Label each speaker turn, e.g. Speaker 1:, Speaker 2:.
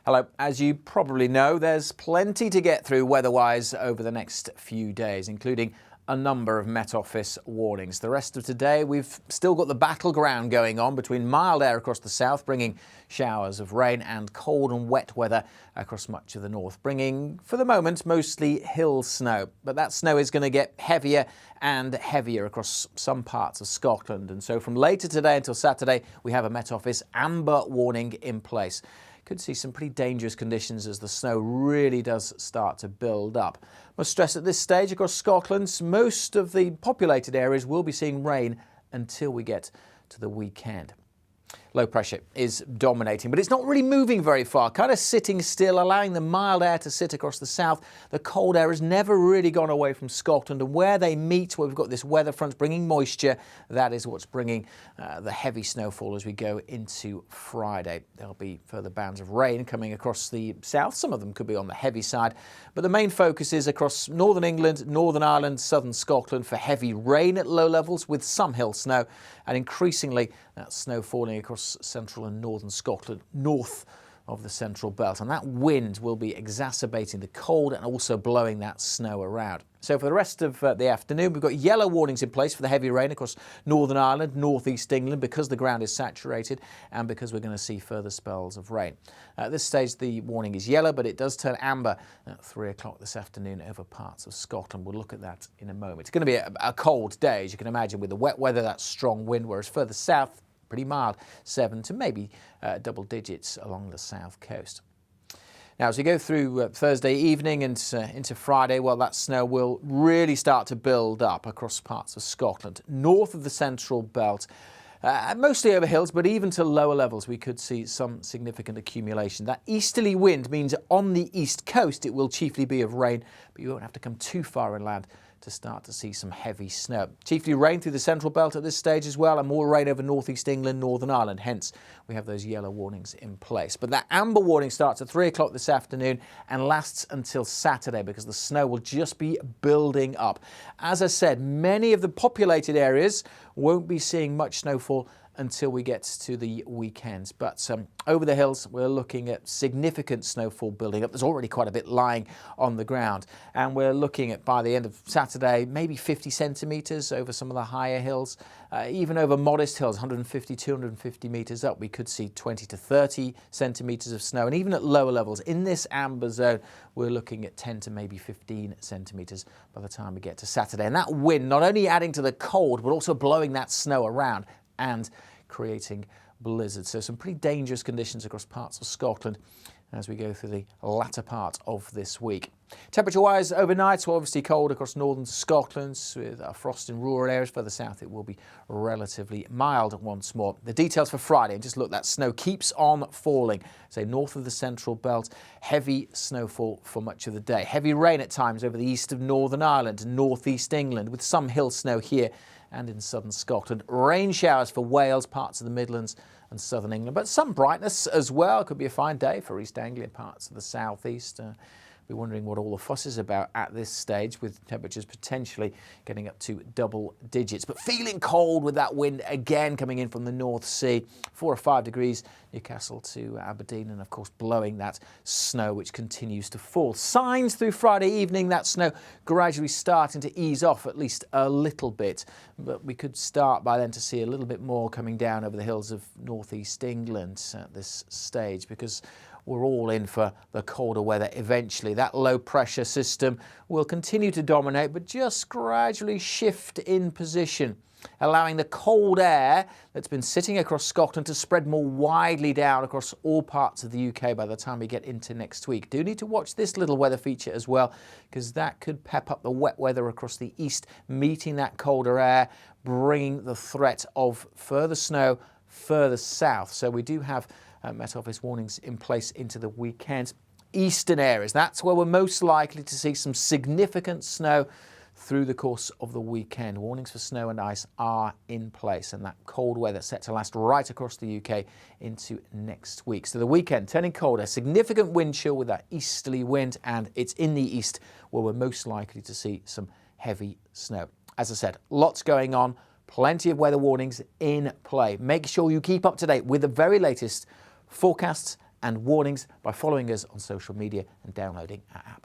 Speaker 1: Hello. As you probably know, there's plenty to get through weather-wise over the next few days, including a number of Met Office warnings. The rest of today, we've still got the battleground going on between mild air across the south, bringing showers of rain, and cold and wet weather across much of the north, bringing, for the moment, mostly hill snow. But that snow is going to get heavier and heavier across some parts of Scotland. And so from later today until Saturday, we have a Met Office amber warning in place. Could see some pretty dangerous conditions as the snow really does start to build up. Must stress at this stage across Scotland, most of the populated areas will be seeing rain until we get to the weekend. Low pressure is dominating, but it's not really moving very far, kind of sitting still, allowing the mild air to sit across the south. The cold air has never really gone away from Scotland, and where they meet, where we've got this weather front bringing moisture, that is what's bringing the heavy snowfall as we go into Friday. There'll be further bands of rain coming across the south. Some of them could be on the heavy side, but the main focus is across northern England, Northern Ireland, southern Scotland for heavy rain at low levels with some hill snow, and increasingly that snow falling across central and northern Scotland, north of the central belt. And that wind will be exacerbating the cold and also blowing that snow around. So for the rest of the afternoon, we've got yellow warnings in place for the heavy rain across Northern Ireland, northeast England, because the ground is saturated and because we're going to see further spells of rain. At this stage, the warning is yellow, but it does turn amber at 3 o'clock this afternoon over parts of Scotland. We'll look at that in a moment. It's going to be a cold day, as you can imagine, with the wet weather, that strong wind, whereas further south, pretty mild, 7 to maybe double digits along the south coast. Now, as we go through Thursday evening and into Friday, well, that snow will really start to build up across parts of Scotland. North of the central belt, mostly over hills, but even to lower levels, we could see some significant accumulation. That easterly wind means on the east coast, it will chiefly be of rain, but you won't have to come too far inland to start to see some heavy snow. Chiefly rain through the central belt at this stage as well, and more rain over northeast England, Northern Ireland. Hence, we have those yellow warnings in place. But that amber warning starts at 3 o'clock this afternoon and lasts until Saturday because the snow will just be building up. As I said, many of the populated areas won't be seeing much snowfall until we get to the weekends. But over the hills, we're looking at significant snowfall building up. There's already quite a bit lying on the ground. And we're looking at, by the end of Saturday, maybe 50 centimetres over some of the higher hills. Even over modest hills, 150, 250 metres up, we could see 20 to 30 centimetres of snow. And even at lower levels, in this amber zone, we're looking at 10 to maybe 15 centimetres by the time we get to Saturday. And that wind not only adding to the cold, but also blowing that snow around and creating blizzards. So some pretty dangerous conditions across parts of Scotland as we go through the latter part of this week. Temperature-wise, overnight, well, obviously cold across northern Scotland with frost in rural areas. Further south, it will be relatively mild once more. The details for Friday, just look, that snow keeps on falling. Say north of the central belt, heavy snowfall for much of the day. Heavy rain at times over the east of Northern Ireland and northeast England, with some hill snow here and in southern Scotland. Rain showers for Wales, parts of the Midlands and southern England, but some brightness as well. Could be a fine day for East Anglia, parts of the southeast. Be wondering what all the fuss is about at this stage, with temperatures potentially getting up to double digits. But feeling cold with that wind again coming in from the North Sea. 4 or 5 degrees Newcastle to Aberdeen, and of course blowing that snow which continues to fall. Signs through Friday evening, that snow gradually starting to ease off at least a little bit. But we could start by then to see a little bit more coming down over the hills of northeast England at this stage, because we're all in for the colder weather eventually. That low pressure system will continue to dominate, but just gradually shift in position, allowing the cold air that's been sitting across Scotland to spread more widely down across all parts of the UK by the time we get into next week. Do need to watch this little weather feature as well, because that could pep up the wet weather across the east, meeting that colder air, bringing the threat of further snow further south. So we do have Met Office warnings in place into the weekend. Eastern areas, that's where we're most likely to see some significant snow through the course of the weekend. Warnings for snow and ice are in place, and that cold weather set to last right across the UK into next week. So the weekend turning colder, significant wind chill with that easterly wind, and it's in the east where we're most likely to see some heavy snow. As I said, lots going on, plenty of weather warnings in play. Make sure you keep up to date with the very latest forecasts and warnings by following us on social media and downloading our app.